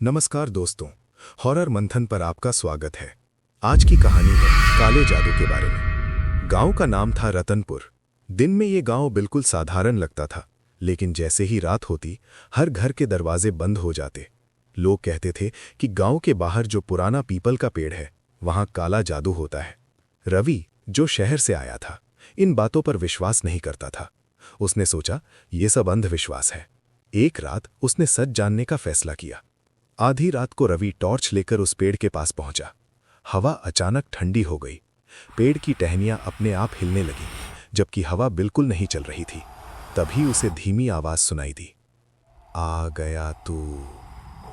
नमस्कार दोस्तों, हॉरर मंथन पर आपका स्वागत है। आज की कहानी है काले जादू के बारे में। गांव का नाम था रतनपुर। दिन में ये गांव बिल्कुल साधारण लगता था, लेकिन जैसे ही रात होती हर घर के दरवाजे बंद हो जाते। लोग कहते थे कि गांव के बाहर जो पुराना पीपल का पेड़ है वहां काला जादू होता है। रवि, जो शहर से आया था, इन बातों पर विश्वास नहीं करता था। उसने सोचा ये सब अंधविश्वास है। एक रात उसने सच जानने का फैसला किया। आधी रात को रवि टॉर्च लेकर उस पेड़ के पास पहुंचा। हवा अचानक ठंडी हो गई। पेड़ की टहनियां अपने आप हिलने लगी, जबकि हवा बिल्कुल नहीं चल रही थी। तभी उसे धीमी आवाज सुनाई दी, आ गया तू।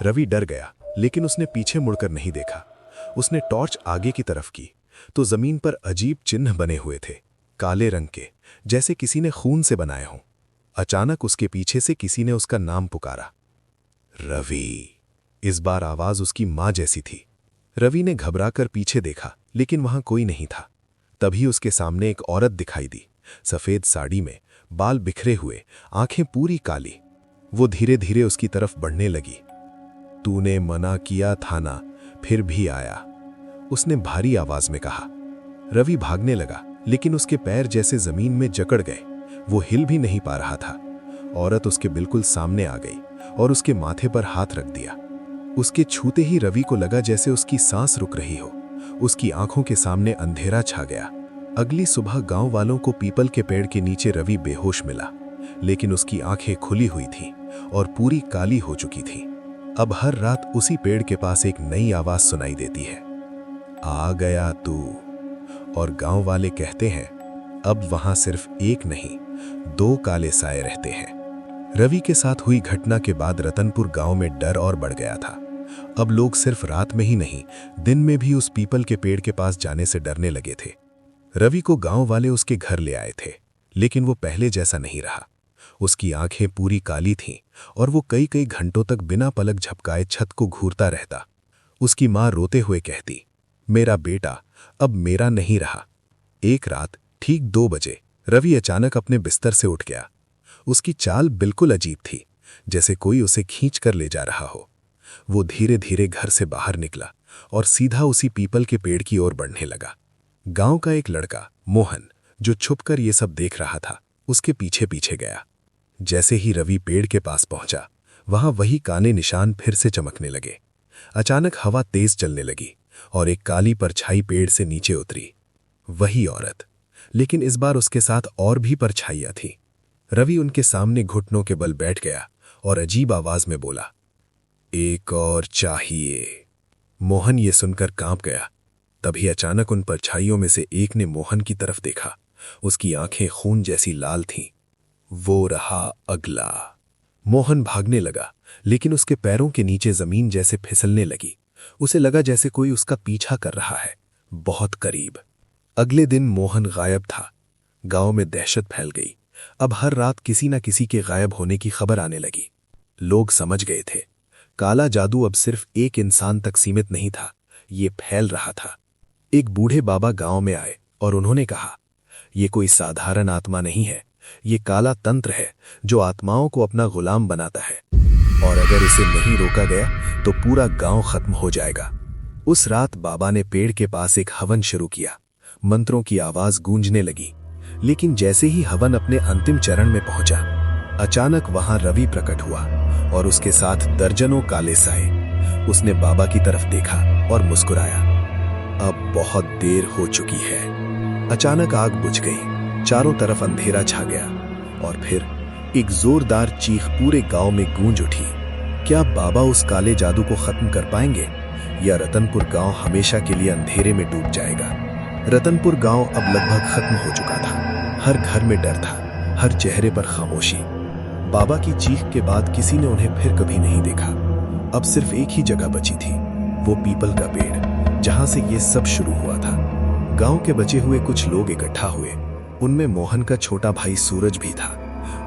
रवि डर गया, लेकिन उसने पीछे मुड़कर नहीं देखा। उसने टॉर्च आगे की तरफ की तो जमीन पर अजीब चिन्ह बने हुए थे, काले रंग के, जैसे किसी ने खून से बनाए हों। अचानक उसके पीछे से किसी ने उसका नाम पुकारा, रवि। इस बार आवाज उसकी मां जैसी थी। रवि ने घबराकर पीछे देखा, लेकिन वहां कोई नहीं था। तभी उसके सामने एक औरत दिखाई दी, सफेद साड़ी में, बाल बिखरे हुए, आंखें पूरी काली। वो धीरे धीरे उसकी तरफ बढ़ने लगी। तूने मना किया था ना, फिर भी आया, उसने भारी आवाज में कहा। रवि भागने लगा, लेकिन उसके पैर जैसे जमीन में जकड़ गए। वो हिल भी नहीं पा रहा था। औरत उसके बिल्कुल सामने आ गई और उसके माथे पर हाथ रख दिया। उसके छूते ही रवि को लगा जैसे उसकी सांस रुक रही हो। उसकी आंखों के सामने अंधेरा छा गया। अगली सुबह गांव वालों को पीपल के पेड़ के नीचे रवि बेहोश मिला, लेकिन उसकी आंखें खुली हुई थीं और पूरी काली हो चुकी थीं। अब हर रात उसी पेड़ के पास एक नई आवाज सुनाई देती है, आ गया तू। और गांव वाले कहते हैं अब वहां सिर्फ एक नहीं, 2 काले साए रहते हैं। रवि के साथ हुई घटना के बाद रतनपुर गांव में डर और बढ़ गया था। अब लोग सिर्फ रात में ही नहीं, दिन में भी उस पीपल के पेड़ के पास जाने से डरने लगे थे। रवि को गांव वाले उसके घर ले आए थे, लेकिन वो पहले जैसा नहीं रहा। उसकी आंखें पूरी काली थीं और वो कई कई घंटों तक बिना पलक झपकाए छत को घूरता रहता। उसकी मां रोते हुए कहती, मेरा बेटा अब मेरा नहीं रहा। एक रात ठीक 2 बजे रवि अचानक अपने बिस्तर से उठ गया। उसकी चाल बिल्कुल अजीब थी, जैसे कोई उसे खींच कर ले जा रहा हो। वो धीरे धीरे घर से बाहर निकला और सीधा उसी पीपल के पेड़ की ओर बढ़ने लगा। गांव का एक लड़का मोहन, जो छुपकर ये सब देख रहा था, उसके पीछे पीछे गया। जैसे ही रवि पेड़ के पास पहुंचा, वहां वही काले निशान फिर से चमकने लगे। अचानक हवा तेज चलने लगी और एक काली परछाई पेड़ से नीचे उतरी। वही औरत, लेकिन इस बार उसके साथ और भी परछाइयां थीं। रवि उनके सामने घुटनों के बल बैठ गया और अजीब आवाज में बोला, एक और चाहिए। मोहन ये सुनकर कांप गया। तभी अचानक उन परछाइयों में से एक ने मोहन की तरफ देखा। उसकी आंखें खून जैसी लाल थीं। वो रहा अगला। मोहन भागने लगा, लेकिन उसके पैरों के नीचे जमीन जैसे फिसलने लगी। उसे लगा जैसे कोई उसका पीछा कर रहा है, बहुत करीब। अगले दिन मोहन गायब था। गांव में दहशत फैल गई। अब हर रात किसी न किसी के गायब होने की खबर आने लगी। लोग समझ गए थे, काला जादू अब सिर्फ एक इंसान तक सीमित नहीं था, ये फैल रहा था। एक बूढ़े बाबा गांव में आए और उन्होंने कहा, ये कोई साधारण आत्मा नहीं है, ये काला तंत्र है जो आत्माओं को अपना गुलाम बनाता है, और अगर इसे नहीं रोका गया तो पूरा गांव खत्म हो जाएगा। उस रात बाबा ने पेड़ के पास एक हवन शुरू किया। मंत्रों की आवाज गूंजने लगी, लेकिन जैसे ही हवन अपने अंतिम चरण में पहुंचा, अचानक वहां रवि प्रकट हुआ और उसके साथ दर्जनों काले साए। उसने बाबा की तरफ देखा और मुस्कुराया। अब बहुत देर हो चुकी है। अचानक आग बुझ गई, चारों तरफ अंधेरा छा गया और फिर एक जोरदार चीख पूरे गांव में गूंज उठी। क्या बाबा उस काले जादू को खत्म कर पाएंगे, या रतनपुर गांव हमेशा के लिए अंधेरे में डूब जाएगा? रतनपुर गांव अब लगभग खत्म हो चुका था। हर घर में डर था, हर चेहरे पर खामोशी। बाबा की चीख के बाद किसी ने उन्हें फिर कभी नहीं देखा। अब सिर्फ एक ही जगह बची थी, वो पीपल का पेड़, जहां से ये सब शुरू हुआ था। गांव के बचे हुए कुछ लोग इकट्ठा हुए। उनमें मोहन का छोटा भाई सूरज भी था।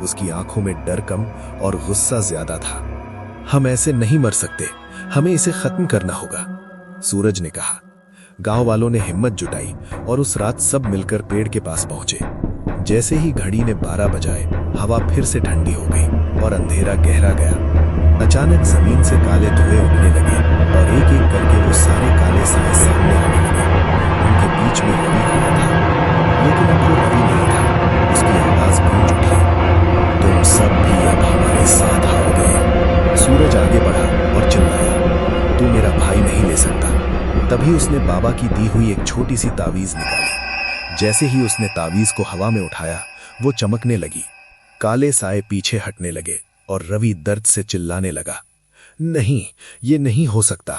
उसकी आंखों में डर कम और गुस्सा ज्यादा था। हम ऐसे नहीं मर सकते, हमें इसे खत्म करना होगा, सूरज ने कहा। गांव वालों ने हिम्मत जुटाई और उस रात सब मिलकर पेड़ के पास पहुंचे। जैसे ही घड़ी ने 12 बजाए, हवा फिर से ठंडी हो गई और अंधेरा गहरा गया। अचानक जमीन से काले धुएं उठने लगे और एक एक करके वो सारे काले साए सामने आने लगे। उनके बीच में रवि खड़ा था, लेकिन अब वो रवि नहीं था। उसकी आवाज गूंज उठी, तुम सब भी अब हमारे साथ आओगे। सूरज आगे बढ़ा और चिल्लाया, तू मेरा भाई नहीं ले सकता। तभी उसने बाबा की दी हुई एक छोटी सी तावीज निकाली। जैसे ही उसने तावीज को हवा में उठाया, वो चमकने लगी। काले साए पीछे हटने लगे और रवि दर्द से चिल्लाने लगा, नहीं, ये नहीं हो सकता।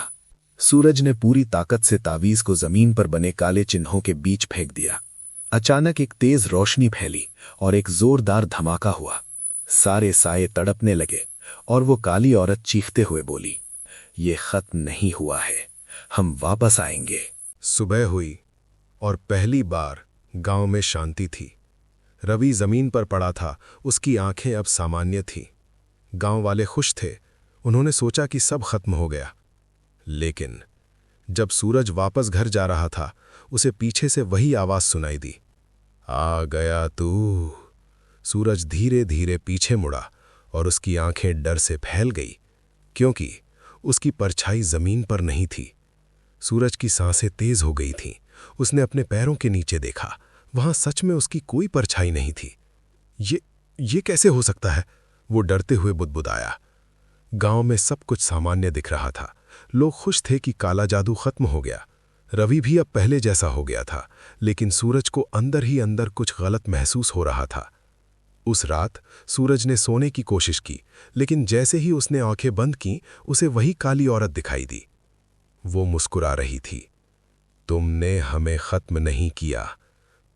सूरज ने पूरी ताकत से तावीज को जमीन पर बने काले चिन्हों के बीच फेंक दिया। अचानक एक तेज रोशनी फैली और एक जोरदार धमाका हुआ। सारे साए तड़पने लगे और वो काली औरत चीखते हुए बोली, ये खत्म नहीं हुआ है, हम वापस आएंगे। सुबह हुई और पहली बार गांव में शांति थी। रवि जमीन पर पड़ा था, उसकी आंखें अब सामान्य थीं। गांव वाले खुश थे, उन्होंने सोचा कि सब खत्म हो गया। लेकिन जब सूरज वापस घर जा रहा था, उसे पीछे से वही आवाज सुनाई दी, आ गया तू। सूरज धीरे धीरे पीछे मुड़ा और उसकी आंखें डर से फैल गई, क्योंकि उसकी परछाई जमीन पर नहीं थी। सूरज की सांसें तेज हो गई थीं। उसने अपने पैरों के नीचे देखा, वहां सच में उसकी कोई परछाई नहीं थी। ये कैसे हो सकता है? वो डरते हुए बुदबुदाया। गांव में सब कुछ सामान्य दिख रहा था। लोग खुश थे कि काला जादू खत्म हो गया। रवि भी अब पहले जैसा हो गया था, लेकिन सूरज को अंदर ही अंदर कुछ गलत महसूस हो रहा था। उस रात सूरज ने सोने की कोशिश की, लेकिन जैसे ही उसने आंखें बंद की, उसे वही काली औरत दिखाई दी। वो मुस्कुरा रही थी, तुमने हमें खत्म नहीं किया,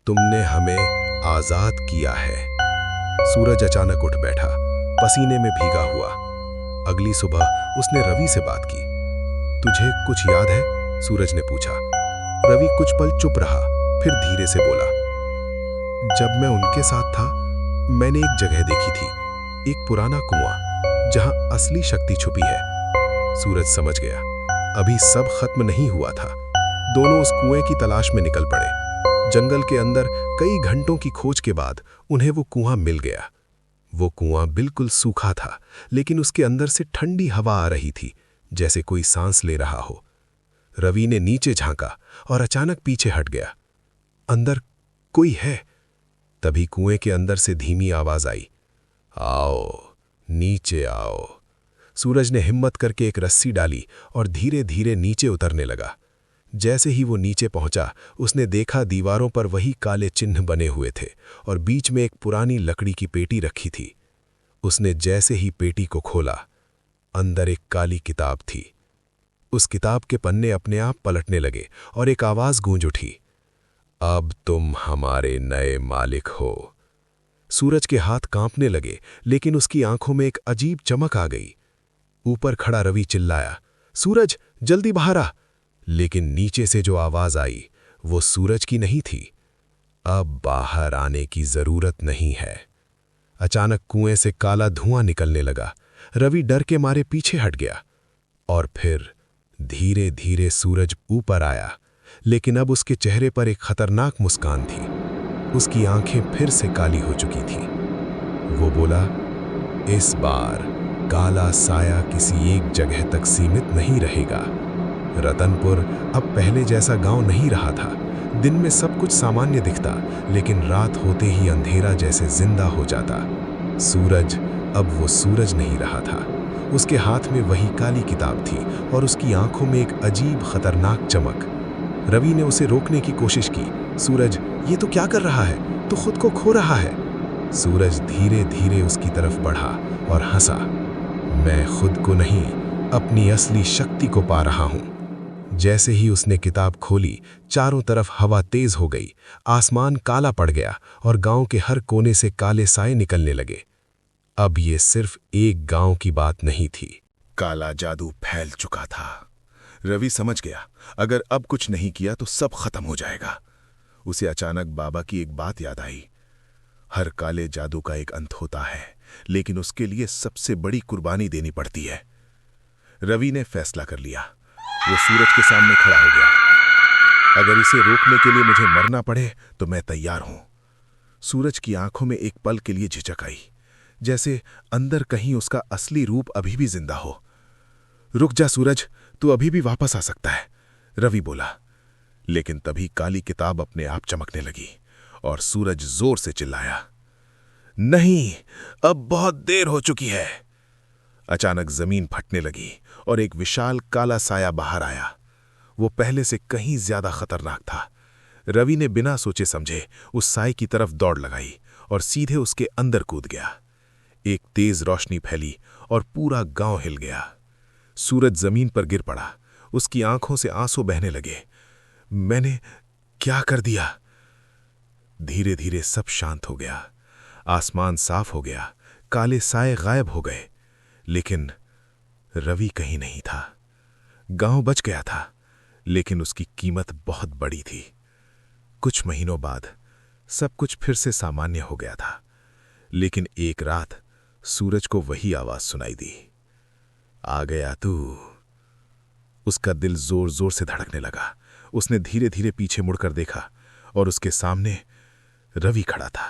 तुमने हमें आजाद किया है। सूरज अचानक उठ बैठा, पसीने में भीगा हुआ। अगली सुबह उसने रवि से बात की। तुझे कुछ याद है? सूरज ने पूछा। रवि कुछ पल चुप रहा, फिर धीरे से बोला, जब मैं उनके साथ था, मैंने एक जगह देखी थी, एक पुराना कुआं, जहां असली शक्ति छुपी है। सूरज समझ गया, अभी सब खत्म नहीं हुआ था। दोनों उस कुएं की तलाश में निकल पड़े। जंगल के अंदर कई घंटों की खोज के बाद उन्हें वो कुआं मिल गया। वो कुआं बिल्कुल सूखा था, लेकिन उसके अंदर से ठंडी हवा आ रही थी, जैसे कोई सांस ले रहा हो। रवि ने नीचे झांका और अचानक पीछे हट गया। अंदर कोई है। तभी कुएं के अंदर से धीमी आवाज आई, आओ, नीचे आओ। सूरज ने हिम्मत करके एक रस्सी डाली और धीरे धीरे नीचे उतरने लगा। जैसे ही वो नीचे पहुंचा, उसने देखा दीवारों पर वही काले चिन्ह बने हुए थे और बीच में एक पुरानी लकड़ी की पेटी रखी थी। उसने जैसे ही पेटी को खोला, अंदर एक काली किताब थी। उस किताब के पन्ने अपने आप पलटने लगे और एक आवाज गूंज उठी, अब तुम हमारे नए मालिक हो। सूरज के हाथ कांपने लगे, लेकिन उसकी आंखों में एक अजीब चमक आ गई। ऊपर खड़ा रवि चिल्लाया, सूरज, जल्दी बाहर आ। लेकिन नीचे से जो आवाज आई, वो सूरज की नहीं थी। अब बाहर आने की जरूरत नहीं है। अचानक कुएं से काला धुआं निकलने लगा। रवि डर के मारे पीछे हट गया और फिर धीरे धीरे सूरज ऊपर आया, लेकिन अब उसके चेहरे पर एक खतरनाक मुस्कान थी। उसकी आंखें फिर से काली हो चुकी थीं। वो बोला, इस बार काला साया किसी एक जगह तक सीमित नहीं रहेगा। रतनपुर अब पहले जैसा गांव नहीं रहा था। दिन में सब कुछ सामान्य दिखता, लेकिन रात होते ही अंधेरा जैसे जिंदा हो जाता। सूरज अब वो सूरज नहीं रहा था। उसके हाथ में वही काली किताब थी और उसकी आंखों में एक अजीब खतरनाक चमक। रवि ने उसे रोकने की कोशिश की। सूरज, ये तो क्या कर रहा है? तो खुद को खो रहा है। सूरज धीरे धीरे उसकी तरफ बढ़ा और हंसा, मैं खुद को नहीं, अपनी असली शक्ति को पा रहा हूं। जैसे ही उसने किताब खोली, चारों तरफ हवा तेज हो गई, आसमान काला पड़ गया और गांव के हर कोने से काले साए निकलने लगे। अब ये सिर्फ एक गांव की बात नहीं थी, काला जादू फैल चुका था। रवि समझ गया, अगर अब कुछ नहीं किया तो सब खत्म हो जाएगा। उसे अचानक बाबा की एक बात याद आई, हर काले जादू का एक अंत होता है, लेकिन उसके लिए सबसे बड़ी कुर्बानी देनी पड़ती है। रवि ने फैसला कर लिया। वो सूरज के सामने खड़ा हो गया। अगर इसे रोकने के लिए मुझे मरना पड़े तो मैं तैयार हूं। सूरज की आंखों में एक पल के लिए झिझक आई। जैसे अंदर कहीं उसका असली रूप अभी भी जिंदा हो। रुक जा सूरज, तू अभी भी वापस आ सकता है, रवि बोला। लेकिन तभी काली किताब अपने आप चमकने लगी और सूरज जोर से चिल्लाया, नहीं, अब बहुत देर हो चुकी है। अचानक जमीन फटने लगी और एक विशाल काला साया बाहर आया। वो पहले से कहीं ज्यादा खतरनाक था। रवि ने बिना सोचे समझे उस साए की तरफ दौड़ लगाई और सीधे उसके अंदर कूद गया। एक तेज रोशनी फैली और पूरा गांव हिल गया। सूरज जमीन पर गिर पड़ा। उसकी आंखों से आंसू बहने लगे। मैंने क्या कर दिया? धीरे धीरे सब शांत हो गया। आसमान साफ हो गया, काले साए गायब हो गए, लेकिन रवि कहीं नहीं था। गांव बच गया था, लेकिन उसकी कीमत बहुत बड़ी थी। कुछ महीनों बाद सब कुछ फिर से सामान्य हो गया था, लेकिन एक रात सूरज को वही आवाज सुनाई दी, आ गया तू। उसका दिल जोर जोर से धड़कने लगा। उसने धीरे धीरे पीछे मुड़कर देखा और उसके सामने रवि खड़ा था,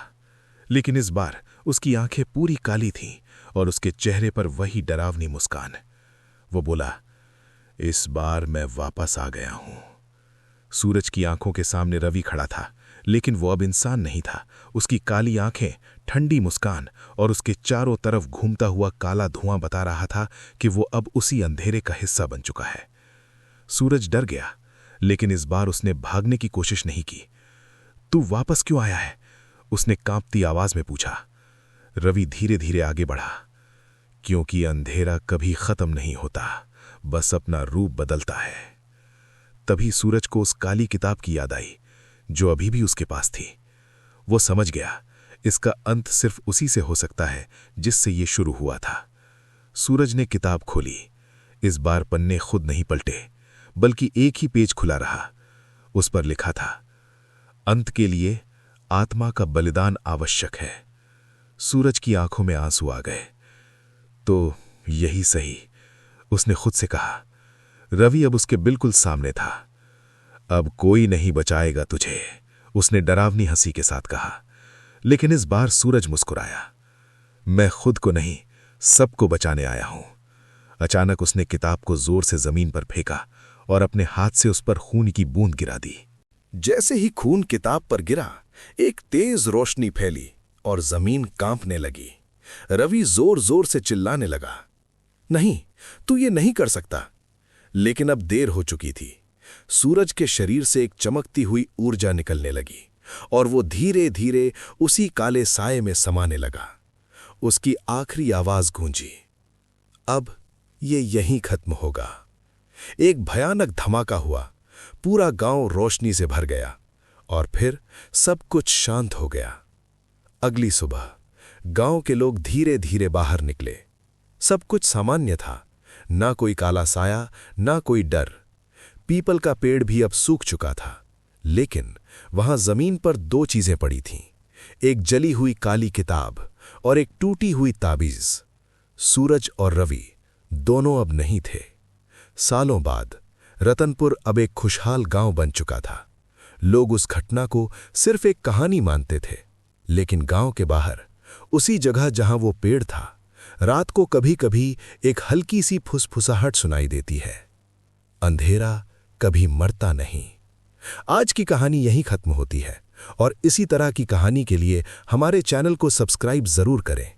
लेकिन इस बार उसकी आंखें पूरी काली थीं और उसके चेहरे पर वही डरावनी मुस्कान। वो बोला, इस बार मैं वापस आ गया हूं। सूरज की आंखों के सामने रवि खड़ा था, लेकिन वो अब इंसान नहीं था। उसकी काली आंखें, ठंडी मुस्कान और उसके चारों तरफ घूमता हुआ काला धुआं बता रहा था कि वो अब उसी अंधेरे का हिस्सा बन चुका है। सूरज डर गया, लेकिन इस बार उसने भागने की कोशिश नहीं की। तू वापस क्यों आया है? उसने कांपती आवाज में पूछा। रवि धीरे धीरे आगे बढ़ा, क्योंकि अंधेरा कभी खत्म नहीं होता, बस अपना रूप बदलता है। तभी सूरज को उस काली किताब की याद आई जो अभी भी उसके पास थी। वो समझ गया, इसका अंत सिर्फ उसी से हो सकता है जिससे ये शुरू हुआ था। सूरज ने किताब खोली। इस बार पन्ने खुद नहीं पलटे, बल्कि एक ही पेज खुला रहा। उस पर लिखा था, अंत के लिए आत्मा का बलिदान आवश्यक है। सूरज की आंखों में आंसू आ गए। तो यही सही, उसने खुद से कहा। रवि अब उसके बिल्कुल सामने था। अब कोई नहीं बचाएगा तुझे, उसने डरावनी हंसी के साथ कहा। लेकिन इस बार सूरज मुस्कुराया। मैं खुद को नहीं, सबको बचाने आया हूं। अचानक उसने किताब को जोर से जमीन पर फेंका और अपने हाथ से उस पर खून की बूंद गिरा दी। जैसे ही खून किताब पर गिरा, एक तेज रोशनी फैली और जमीन कांपने लगी। रवि जोर जोर से चिल्लाने लगा, नहीं, तू ये नहीं कर सकता। लेकिन अब देर हो चुकी थी। सूरज के शरीर से एक चमकती हुई ऊर्जा निकलने लगी और वो धीरे धीरे उसी काले साए में समाने लगा। उसकी आखिरी आवाज गूंजी, अब ये यहीं खत्म होगा। एक भयानक धमाका हुआ। पूरा गांव रोशनी से भर गया और फिर सब कुछ शांत हो गया। अगली सुबह गांव के लोग धीरे धीरे बाहर निकले। सब कुछ सामान्य था, ना कोई काला साया, ना कोई डर। पीपल का पेड़ भी अब सूख चुका था, लेकिन वहां जमीन पर दो चीजें पड़ी थीं, एक जली हुई काली किताब और एक टूटी हुई ताबीज। सूरज और रवि दोनों अब नहीं थे। सालों बाद रतनपुर अब एक खुशहाल गांव बन चुका था। लोग उस घटना को सिर्फ एक कहानी मानते थे, लेकिन गांव के बाहर, उसी जगह जहां वो पेड़ था, रात को कभी कभी एक हल्की सी फुसफुसाहट सुनाई देती है। अंधेरा कभी मरता नहीं। आज की कहानी यहीं खत्म होती है और इसी तरह की कहानी के लिए हमारे चैनल को सब्सक्राइब जरूर करें।